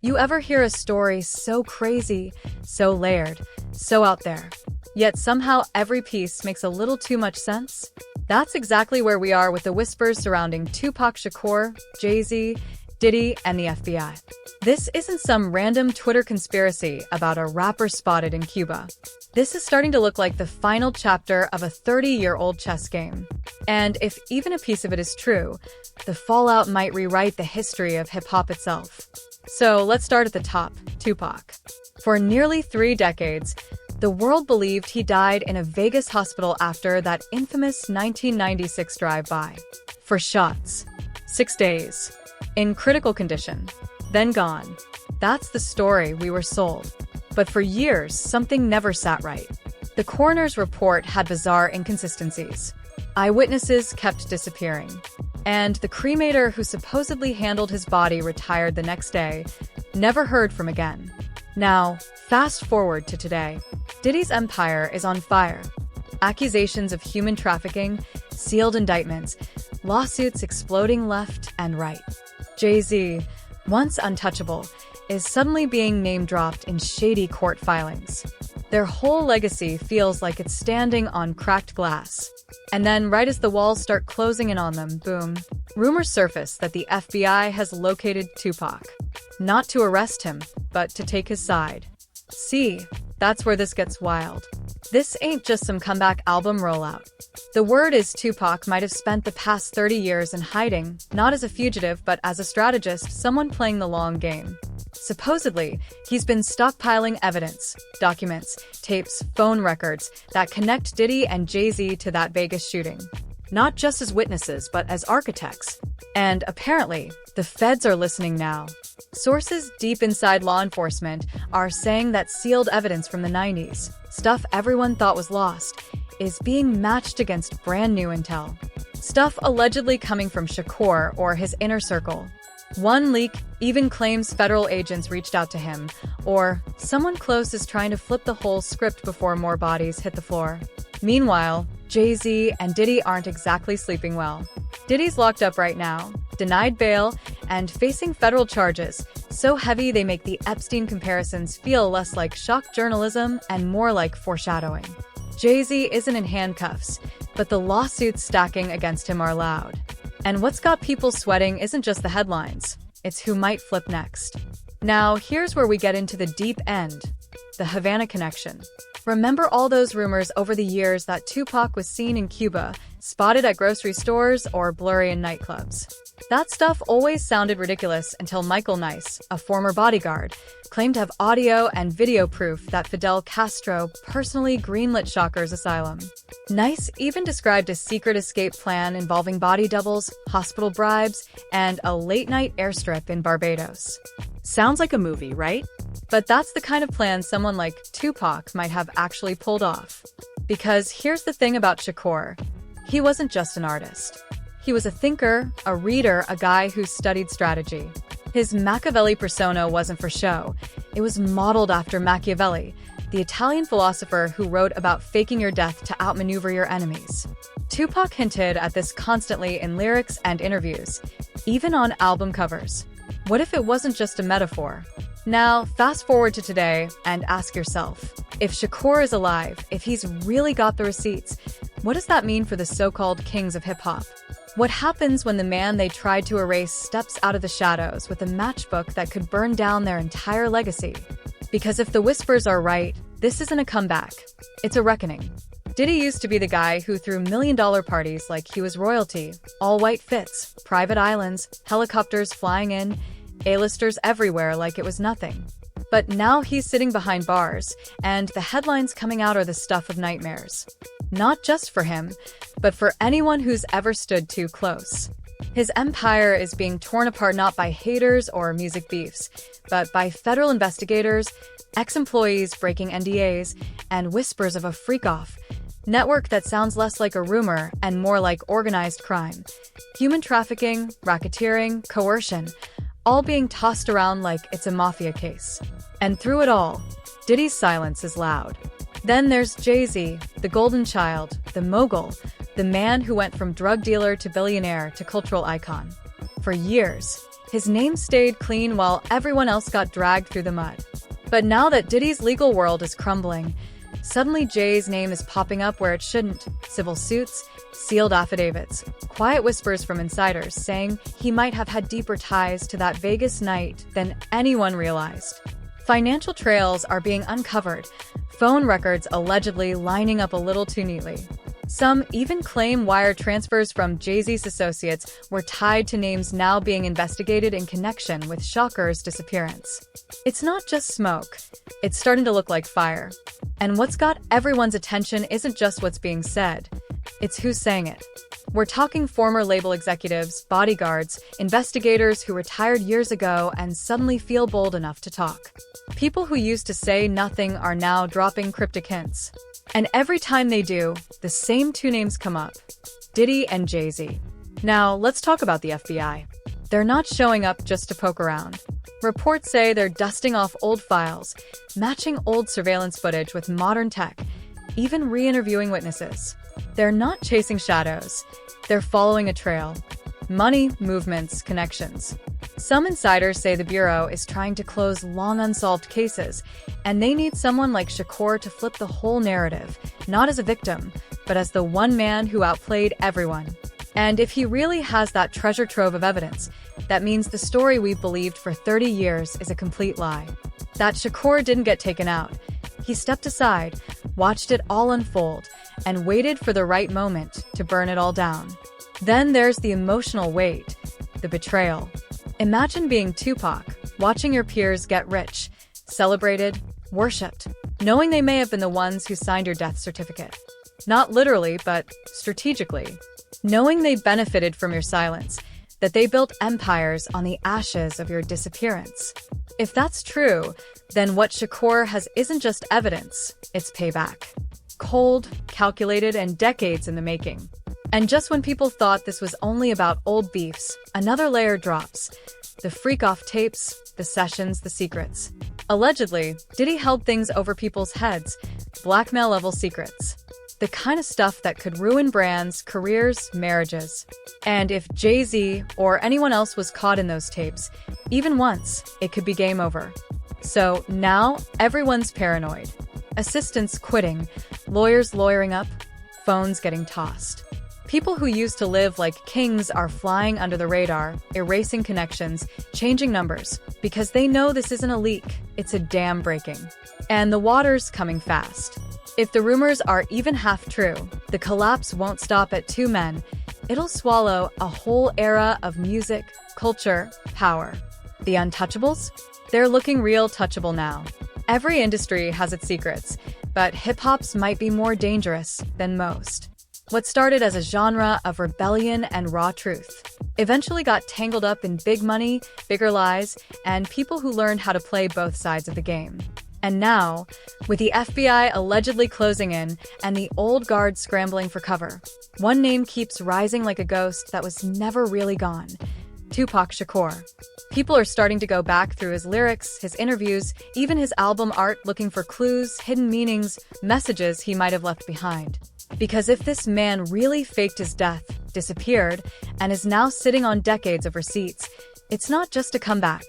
You ever hear a story so crazy, so layered, so out there, yet somehow every piece makes a little too much sense? That's exactly where we are with the whispers surrounding Tupac Shakur, Jay-Z, Diddy, and the FBI. This isn't some random Twitter conspiracy about a rapper spotted in Cuba. This is starting to look like the final chapter of a 30-year-old chess game. And if even a piece of it is true, the fallout might rewrite the history of hip-hop itself. So let's start at the top, Tupac. For nearly 3 decades, the world believed he died in a Vegas hospital after that infamous 1996 drive-by. For shots. 6 days. In critical condition. Then gone. That's the story we were sold. But for years, something never sat right. The coroner's report had bizarre inconsistencies. Eyewitnesses kept disappearing. And the cremator who supposedly handled his body retired the next day, never heard from again. Now, fast forward to today. Diddy's empire is on fire. Accusations of human trafficking, sealed indictments, lawsuits exploding left and right. Jay-Z, once untouchable, is suddenly being name-dropped in shady court filings. Their whole legacy feels like it's standing on cracked glass. And then, right as the walls start closing in on them, boom, rumors surface that the FBI has located Tupac. Not to arrest him, but to take his side. See, that's where this gets wild. This ain't just some comeback album rollout. The word is Tupac might have spent the past 30 years in hiding, not as a fugitive but as a strategist, someone playing the long game. Supposedly, he's been stockpiling evidence, documents, tapes, phone records that connect Diddy and Jay-Z to that Vegas shooting. Not just as witnesses, but as architects. And apparently, the feds are listening now. Sources deep inside law enforcement are saying that sealed evidence from the 90s, stuff everyone thought was lost, is being matched against brand new intel. Stuff allegedly coming from Shakur or his inner circle. One leak even claims federal agents reached out to him, or someone close is trying to flip the whole script before more bodies hit the floor. Meanwhile, Jay-Z and Diddy aren't exactly sleeping well. Diddy's locked up right now, denied bail, and facing federal charges, so heavy they make the Epstein comparisons feel less like shock journalism and more like foreshadowing. Jay-Z isn't in handcuffs, but the lawsuits stacking against him are loud. And what's got people sweating isn't just the headlines, it's who might flip next. Now, here's where we get into the deep end, the Havana connection. Remember all those rumors over the years that Tupac was seen in Cuba, spotted at grocery stores, or blurry in nightclubs? That stuff always sounded ridiculous until Michael Nice, a former bodyguard, claimed to have audio and video proof that Fidel Castro personally greenlit Shakur's asylum. Nice even described a secret escape plan involving body doubles, hospital bribes, and a late-night airstrip in Barbados. Sounds like a movie, right? But that's the kind of plan someone like Tupac might have actually pulled off. Because here's the thing about Shakur. He wasn't just an artist. He was a thinker, a reader, a guy who studied strategy. His Machiavelli persona wasn't for show. It was modeled after Machiavelli, the Italian philosopher who wrote about faking your death to outmaneuver your enemies. Tupac hinted at this constantly in lyrics and interviews, even on album covers. What if it wasn't just a metaphor? Now, fast forward to today and ask yourself, if Shakur is alive, if he's really got the receipts, what does that mean for the so-called kings of hip-hop? What happens when the man they tried to erase steps out of the shadows with a matchbook that could burn down their entire legacy? Because if the whispers are right, this isn't a comeback. It's a reckoning. Diddy used to be the guy who threw million-dollar parties like he was royalty, all-white fits, private islands, helicopters flying in, A-listers everywhere like it was nothing. But now he's sitting behind bars, and the headlines coming out are the stuff of nightmares. Not just for him, but for anyone who's ever stood too close. His empire is being torn apart not by haters or music beefs, but by federal investigators, ex-employees breaking NDAs, and whispers of a freak-off network that sounds less like a rumor and more like organized crime. Human trafficking, racketeering, coercion, all being tossed around like it's a mafia case. And through it all, Diddy's silence is loud. Then there's Jay-Z, the golden child, the mogul, the man who went from drug dealer to billionaire to cultural icon. For years, His name stayed clean while everyone else got dragged through the mud. But now that Diddy's legal world is crumbling, suddenly Jay's name is popping up where it shouldn't. Civil suits, sealed affidavits, quiet whispers from insiders saying he might have had deeper ties to that Vegas night than anyone realized. Financial trails are being uncovered, phone records allegedly lining up a little too neatly. Some even claim wire transfers from Jay-Z's associates were tied to names now being investigated in connection with Shakur's disappearance. It's not just smoke, it's starting to look like fire. And what's got everyone's attention isn't just what's being said, it's who's saying it. We're talking former label executives, bodyguards, investigators who retired years ago and suddenly feel bold enough to talk. People who used to say nothing are now dropping cryptic hints. And every time they do, the same two names come up: Diddy and Jay-Z. Now, let's talk about the FBI. They're not showing up just to poke around. Reports say they're dusting off old files, matching old surveillance footage with modern tech, even re-interviewing witnesses. They're not chasing shadows. They're following a trail. Money, movements, connections. Some insiders say the Bureau is trying to close long unsolved cases, and they need someone like Shakur to flip the whole narrative, not as a victim, but as the one man who outplayed everyone. And if he really has that treasure trove of evidence, that means the story we've believed for 30 years is a complete lie. That Shakur didn't get taken out. He stepped aside, watched it all unfold, and waited for the right moment to burn it all down. Then there's the emotional weight, the betrayal. Imagine being Tupac, watching your peers get rich, celebrated, worshipped, knowing they may have been the ones who signed your death certificate. Not literally, but strategically. Knowing they benefited from your silence, that they built empires on the ashes of your disappearance. If that's true, then what Shakur has isn't just evidence, it's payback. Cold, calculated, and decades in the making. And just when people thought this was only about old beefs, another layer drops. The freak-off tapes, the sessions, the secrets. Allegedly, Diddy held things over people's heads, blackmail-level secrets. The kind of stuff that could ruin brands, careers, marriages. And if Jay-Z or anyone else was caught in those tapes, even once, it could be game over. So now, everyone's paranoid. Assistants quitting, lawyers lawyering up, phones getting tossed. People who used to live like kings are flying under the radar, erasing connections, changing numbers, because they know this isn't a leak, it's a dam breaking. And the water's coming fast. If the rumors are even half true, the collapse won't stop at two men. It'll swallow a whole era of music, culture, power. The untouchables? They're looking real touchable now. Every industry has its secrets, but hip-hop's might be more dangerous than most. What started as a genre of rebellion and raw truth eventually got tangled up in big money, bigger lies, and people who learned how to play both sides of the game. And now, with the FBI allegedly closing in and the old guard scrambling for cover, one name keeps rising like a ghost that was never really gone: Tupac Shakur. People are starting to go back through his lyrics, his interviews, even his album art, looking for clues, hidden meanings, messages he might have left behind. Because if this man really faked his death, disappeared, and is now sitting on decades of receipts, it's not just a comeback,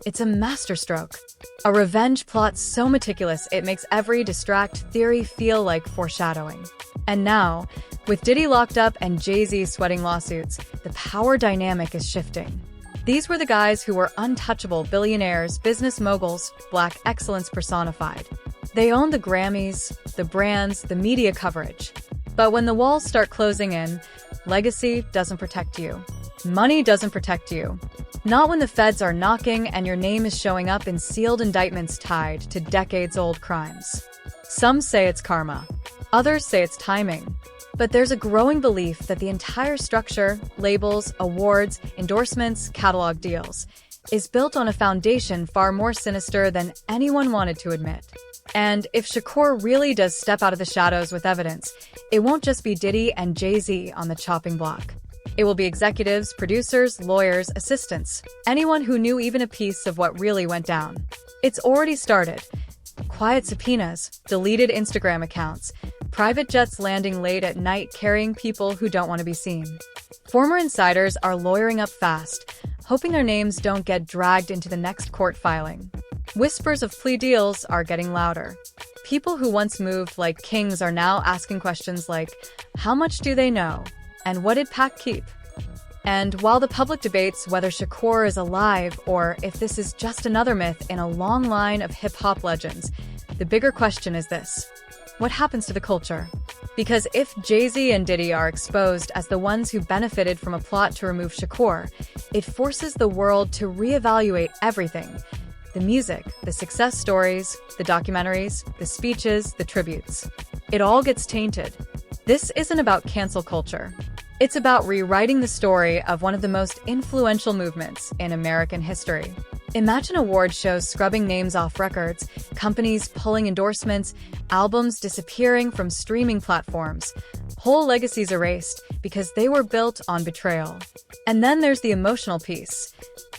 it's a masterstroke. A revenge plot so meticulous it makes every distract theory feel like foreshadowing. And now, with Diddy locked up and Jay-Z sweating lawsuits, the power dynamic is shifting. These were the guys who were untouchable billionaires, business moguls, black excellence personified. They owned the Grammys, the brands, the media coverage. But when the walls start closing in, legacy doesn't protect you. Money doesn't protect you. Not when the feds are knocking and your name is showing up in sealed indictments tied to decades-old crimes. Some say it's karma. Others say it's timing. But there's a growing belief that the entire structure, labels, awards, endorsements, catalog deals, is built on a foundation far more sinister than anyone wanted to admit. And if Shakur really does step out of the shadows with evidence, it won't just be Diddy and Jay-Z on the chopping block. It will be executives, producers, lawyers, assistants, anyone who knew even a piece of what really went down. It's already started. Quiet subpoenas, deleted Instagram accounts, private jets landing late at night carrying people who don't want to be seen. Former insiders are lawyering up fast, hoping their names don't get dragged into the next court filing. Whispers of plea deals are getting louder. People who once moved like kings are now asking questions like, how much do they know? And what did Pac keep? And while the public debates whether Shakur is alive or if this is just another myth in a long line of hip-hop legends, the bigger question is this: what happens to the culture? Because if Jay-Z and Diddy are exposed as the ones who benefited from a plot to remove Shakur, it forces the world to reevaluate everything. The music, the success stories, the documentaries, the speeches, the tributes. It all gets tainted. This isn't about cancel culture. It's about rewriting the story of one of the most influential movements in American history. Imagine award shows scrubbing names off records, companies pulling endorsements, albums disappearing from streaming platforms, whole legacies erased because they were built on betrayal. And then there's the emotional piece.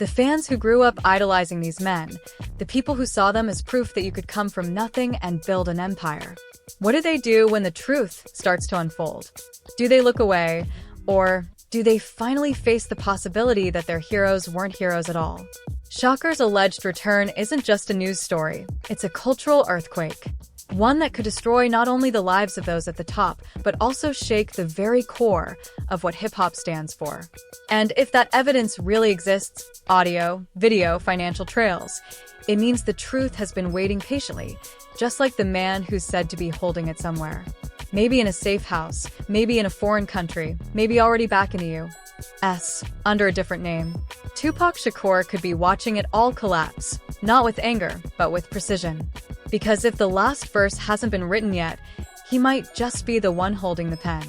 The fans who grew up idolizing these men, the people who saw them as proof that you could come from nothing and build an empire. What do they do when the truth starts to unfold? Do they look away? Or do they finally face the possibility that their heroes weren't heroes at all? Shakur's alleged return isn't just a news story, it's a cultural earthquake. One that could destroy not only the lives of those at the top, but also shake the very core of what hip-hop stands for. And if that evidence really exists, audio, video, financial trails, it means the truth has been waiting patiently, just like the man who's said to be holding it somewhere. Maybe in a safe house, maybe in a foreign country, maybe already back in the U.S., under a different name. Tupac Shakur could be watching it all collapse, not with anger, but with precision. Because if the last verse hasn't been written yet, he might just be the one holding the pen.